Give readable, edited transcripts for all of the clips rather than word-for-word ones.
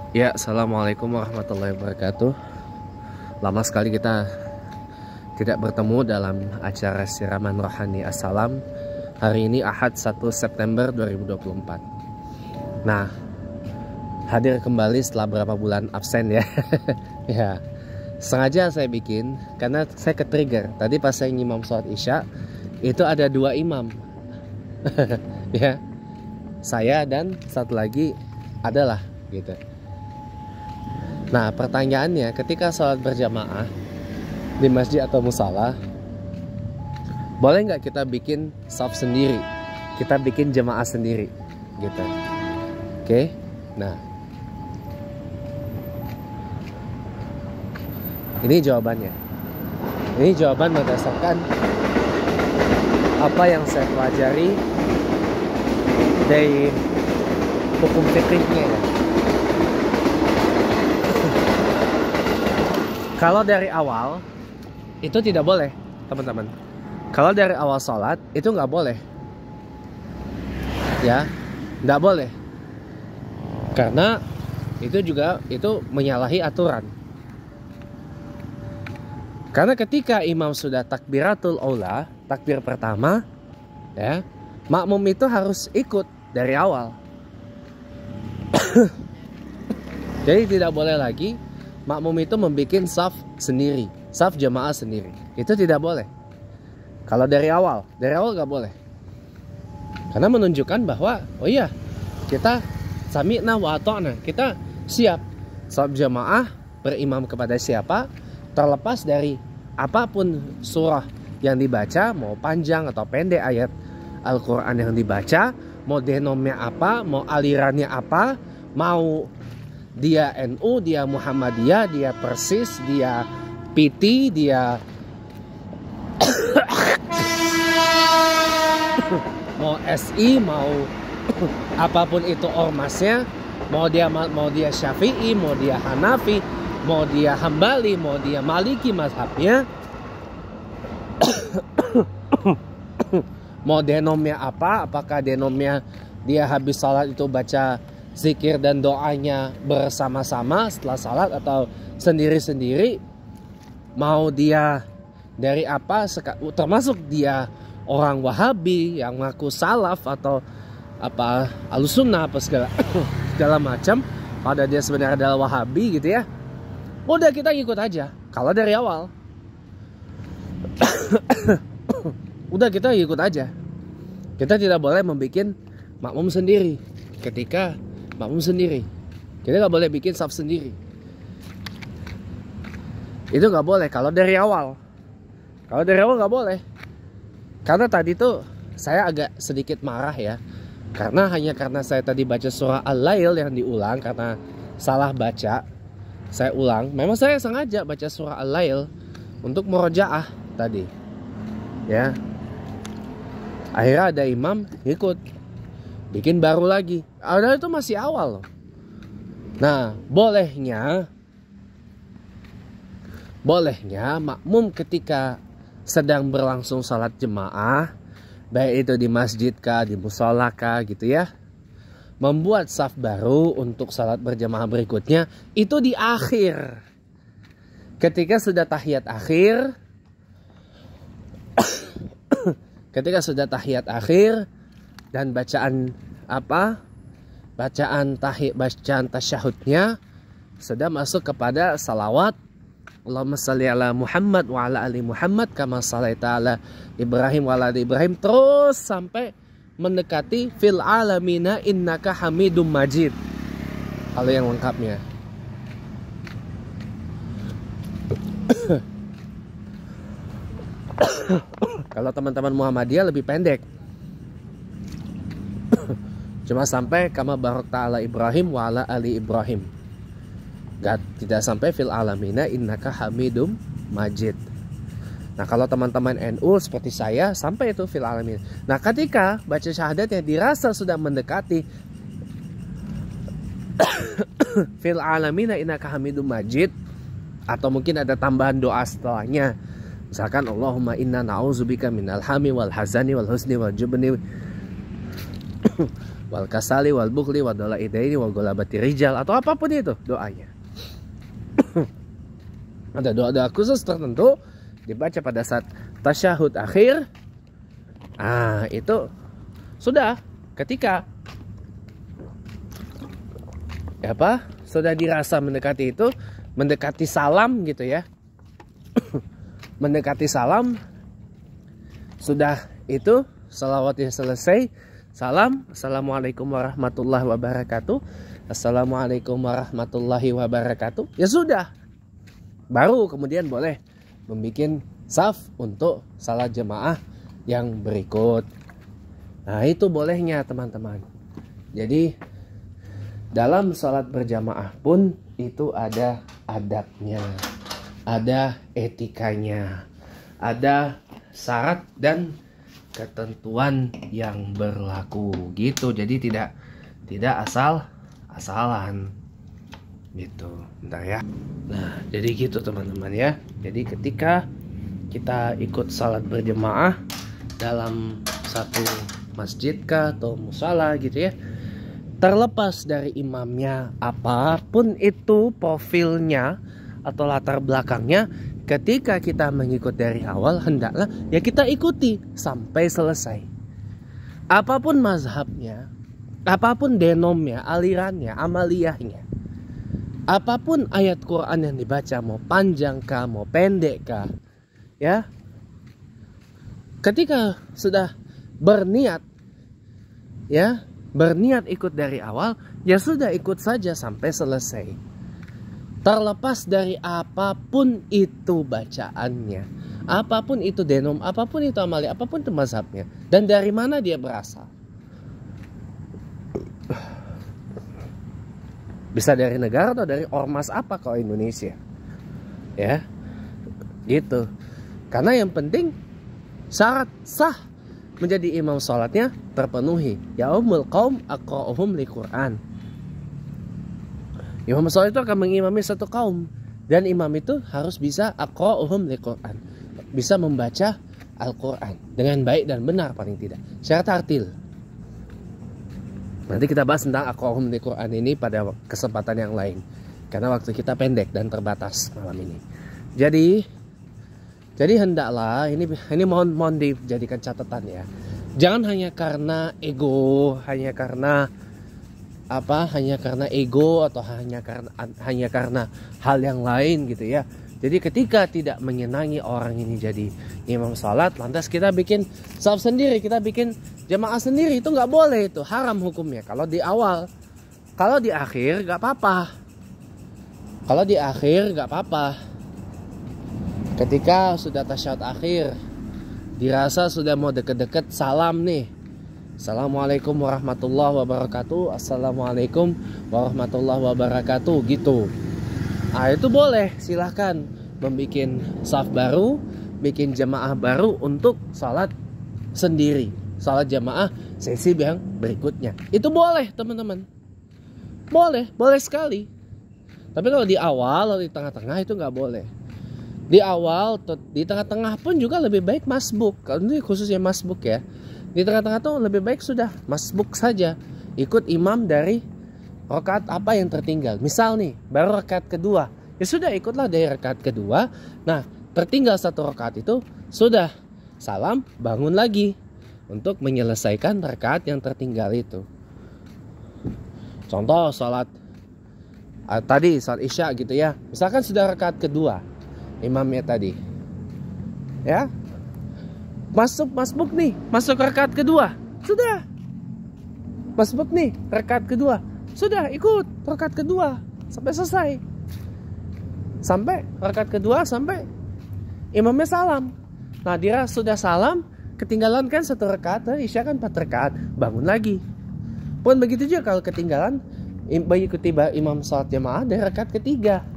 Ya, assalamualaikum warahmatullahi wabarakatuh. Lama sekali kita tidak bertemu dalam acara siraman rohani Assalam. Hari ini Ahad 1 September 2024. Nah, hadir kembali setelah berapa bulan absen ya. Ya, sengaja saya bikin karena saya ke-trigger. Tadi pas saya ngimam sholat Isya, itu ada 2 imam. Ya, saya dan satu lagi adalah gitu. Nah, pertanyaannya, ketika sholat berjamaah di masjid atau musala, boleh nggak kita bikin shaf sendiri? Kita bikin jamaah sendiri, gitu. Oke? Nah, ini jawabannya. Ini jawaban berdasarkan apa yang saya pelajari dari hukum fikihnya ya. Kalau dari awal itu tidak boleh, teman-teman. Kalau dari awal sholat itu nggak boleh, ya, nggak boleh. Karena itu menyalahi aturan. Karena ketika imam sudah takbiratul aula, takbir pertama, ya, makmum itu harus ikut dari awal. Jadi tidak boleh lagi makmum itu membuat shaf sendiri, shaf jamaah sendiri. Itu tidak boleh. Kalau dari awal gak boleh. Karena menunjukkan bahwa, oh iya, kita sami'na wa ata'na, kita siap shaf jamaah berimam kepada siapa, terlepas dari apapun surah yang dibaca, mau panjang atau pendek ayat Al-Quran yang dibaca, mau denomnya apa, mau alirannya apa, mau dia NU, dia Muhammadiyah, dia Persis, dia PT, dia mau SI, mau apapun itu ormasnya, mau dia Syafi'i, mau dia Hanafi, mau dia Hambali, mau dia Maliki mazhabnya, mau denomnya apa, apakah denomnya dia habis salat itu baca zikir dan doanya bersama-sama setelah salat atau sendiri-sendiri, mau dia dari apa, termasuk dia orang Wahabi yang ngaku salaf atau apa Ahlussunnah apa segala macam, pada dia sebenarnya adalah Wahabi gitu ya. Udah, kita ikut aja kalau dari awal. Udah, kita ikut aja. Kita tidak boleh membuat makmum sendiri. Ketika makmum sendiri, kita nggak boleh bikin shaf sendiri. Itu nggak boleh kalau dari awal. Kalau dari awal nggak boleh. Karena tadi tuh saya agak sedikit marah ya. Karena saya tadi baca surah Al-Lail yang diulang karena salah baca. Saya ulang. Memang saya sengaja baca surah Al-Lail untuk murojaah tadi. Ya. Akhirnya ada imam ikut bikin baru lagi. Padahal itu masih awal loh. Nah, bolehnya makmum ketika sedang berlangsung salat jemaah, baik itu di masjid kah, di mushola kah gitu ya, membuat shaf baru untuk salat berjamaah berikutnya itu di akhir. Ketika sudah tahiyat akhir, dan bacaan bacaan tasyahudnya sudah masuk kepada salawat Allahumma shalli ala Muhammad wa ala ali Muhammad kama shallaita ala Ibrahim wa ala ali Ibrahim, terus sampai mendekati fil alamina innaka hamidum majid. Kalau yang lengkapnya. Kalau teman-teman Muhammadiyah lebih pendek. Cuma sampai kama barakta ala Ibrahim wa ala ali Ibrahim. Tidak sampai fil alamina innaka hamidum majid. Nah, kalau teman-teman NU seperti saya sampai itu fil alamin. Nah, ketika baca syahadatnya dirasa sudah mendekati fil alamina innaka hamidum majid, atau mungkin ada tambahan doa setelahnya. Misalkan Allahumma inna na'udzubika minal hami wal hazani wal husni wal jubni wal kasali wal bukhli wal dalaidaini wal golabati rijal, atau apapun itu doanya. Ada doa-doa khusus tertentu dibaca pada saat tasyahud akhir. Itu sudah ketika sudah dirasa mendekati itu, mendekati salam gitu ya. Mendekati salam, sudah itu salawatnya selesai, salam, assalamualaikum warahmatullahi wabarakatuh, assalamualaikum warahmatullahi wabarakatuh, ya sudah, baru kemudian boleh membuat saf untuk salat jemaah yang berikut. Nah, itu bolehnya teman-teman. Jadi dalam salat berjamaah pun itu ada adabnya, ada etikanya, ada syarat dan ketentuan yang berlaku gitu. Jadi tidak asal-asalan gitu. Bentar ya. Nah, jadi gitu teman-teman ya. Jadi ketika kita ikut salat berjemaah dalam satu masjid kah atau musala gitu ya, terlepas dari imamnya apapun itu profilnya atau latar belakangnya, ketika kita mengikut dari awal, hendaklah ya kita ikuti sampai selesai. Apapun mazhabnya, apapun denomnya, alirannya, amaliyahnya, apapun ayat Quran yang dibaca, mau panjang kah, mau pendek kah, ya. Ketika sudah berniat, ya, berniat ikut dari awal, ya sudah ikut saja sampai selesai. Terlepas dari apapun itu bacaannya, apapun itu denom, apapun itu amali, apapun itu mazhabnya, dan dari mana dia berasal. Bisa dari negara atau dari ormas apa kalau Indonesia, ya, gitu. Karena yang penting syarat sah menjadi imam sholatnya terpenuhi. Ya umul qaum aqra'uhum li Quran. Imam sholat itu akan mengimami satu kaum, dan imam itu harus bisa aqra'uhum li Quran, bisa membaca Al-Quran dengan baik dan benar paling tidak, syarat tartil. Nanti kita bahas tentang aqra'uhum li Quran ini pada kesempatan yang lain, karena waktu kita pendek dan terbatas malam ini. Jadi hendaklah ini mohon dijadikan catatan ya. Jangan hanya karena ego, hanya karena ego atau hanya karena hal yang lain gitu ya. Jadi ketika tidak menyenangi orang ini jadi imam salat, lantas kita bikin saf sendiri, kita bikin jamaah sendiri, itu nggak boleh, itu haram hukumnya. Kalau di awal, kalau di akhir nggak apa-apa. Kalau di akhir nggak apa-apa. Ketika sudah tasyahud akhir, dirasa sudah mau deket-deket salam nih, assalamualaikum warahmatullahi wabarakatuh, assalamualaikum warahmatullahi wabarakatuh gitu. Nah itu boleh, silahkan membuat saf baru, bikin jamaah baru untuk salat sendiri, salat jamaah sesi yang berikutnya. Itu boleh teman-teman, boleh sekali. Tapi kalau di awal atau di tengah-tengah itu nggak boleh. Di awal, di tengah-tengah pun juga lebih baik masbuk. Kalau ini khususnya masbuk ya. Di tengah-tengah tuh lebih baik sudah masbuk saja. Ikut imam dari rakaat apa yang tertinggal. Misal nih, baru rakaat kedua. Ya sudah ikutlah dari rakaat kedua. Nah, tertinggal satu rakaat itu, sudah salam, bangun lagi. Untuk menyelesaikan rakaat yang tertinggal itu. Contoh salat tadi, salat isya gitu ya. Misalkan sudah rakaat kedua. Imamnya tadi ya masbuk nih, masuk rakaat kedua, sudah masbuk nih rakaat kedua, sudah ikut rakaat kedua sampai selesai, sampai rakaat kedua sampai imamnya salam. Nah dia sudah salam, ketinggalan kan satu rakaat, isya kan 4 rakaat, bangun lagi. Pun begitu juga kalau ketinggalan mengikuti imam salat jamaah dari rakaat ketiga.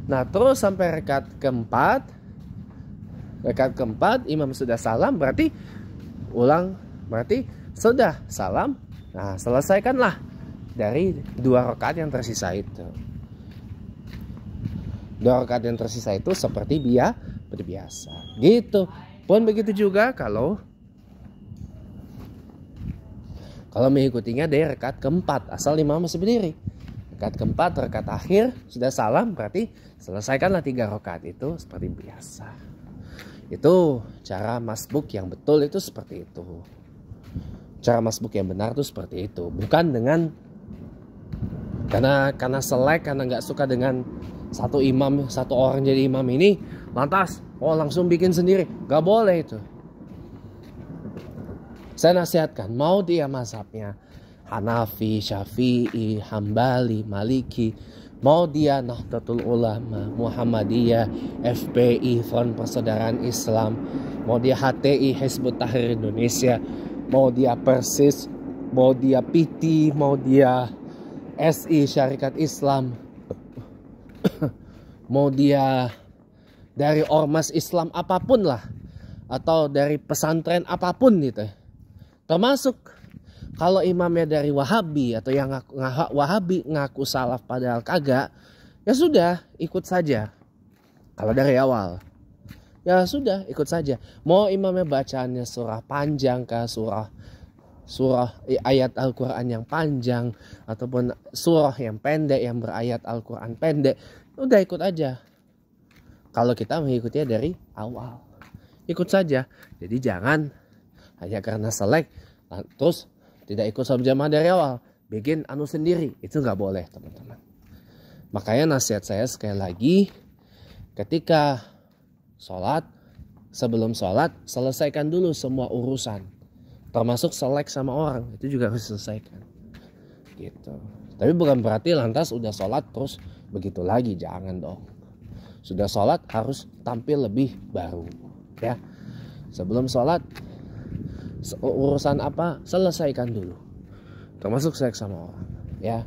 Nah terus sampai rakaat keempat imam sudah salam, berarti ulang, berarti sudah salam. Nah selesaikanlah dari 2 rakaat yang tersisa itu. 2 rakaat yang tersisa itu seperti biasa gitu. Pun begitu juga kalau Kalau mengikutinya dari rakaat keempat, asal imam masih berdiri. Rakaat keempat, rakaat akhir, sudah salam, berarti selesaikanlah 3 rakaat itu seperti biasa. Itu cara masbuk yang betul itu seperti itu. Cara masbuk yang benar itu seperti itu. Bukan dengan karena selek, karena nggak suka dengan satu imam, satu orang jadi imam ini, lantas langsung bikin sendiri. Nggak boleh itu. Saya nasihatkan, mau dia mazhabnya Hanafi, Syafi'i, Hambali, Maliki, mau dia Nahdlatul Ulama, Muhammadiyah, FPI, Front Persaudaraan Islam, mau dia HTI, Hizbut Tahrir Indonesia, mau dia Persis, mau dia PT, mau dia SI, Syarikat Islam, mau dia dari ormas Islam apapun lah, atau dari pesantren apapun gitu. Termasuk kalau imamnya dari Wahabi atau yang Wahabi ngaku salaf padahal kagak, ya sudah ikut saja. Kalau dari awal, ya sudah ikut saja. Mau imamnya bacaannya surah panjang kah, surah ayat Al-Quran yang panjang, ataupun surah yang pendek yang berayat Al-Quran pendek, udah ikut aja. Kalau kita mengikutinya dari awal, ikut saja. Jadi jangan hanya karena selek terus tidak ikut sholat jamaah dari awal, bikin anu sendiri, itu nggak boleh teman-teman. Makanya nasihat saya sekali lagi, ketika sholat, sebelum sholat selesaikan dulu semua urusan, termasuk selek sama orang, itu juga harus diselesaikan gitu. Tapi bukan berarti lantas udah sholat terus begitu lagi, jangan dong. Sudah sholat harus tampil lebih baru ya. Sebelum sholat urusan apa selesaikan dulu, termasuk selek sama orang ya.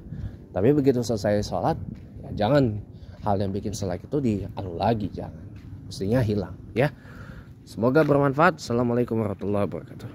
Tapi begitu selesai sholat ya, jangan hal yang bikin selek itu dianu lagi, jangan, mestinya hilang ya. Semoga bermanfaat. Assalamualaikum warahmatullahi wabarakatuh.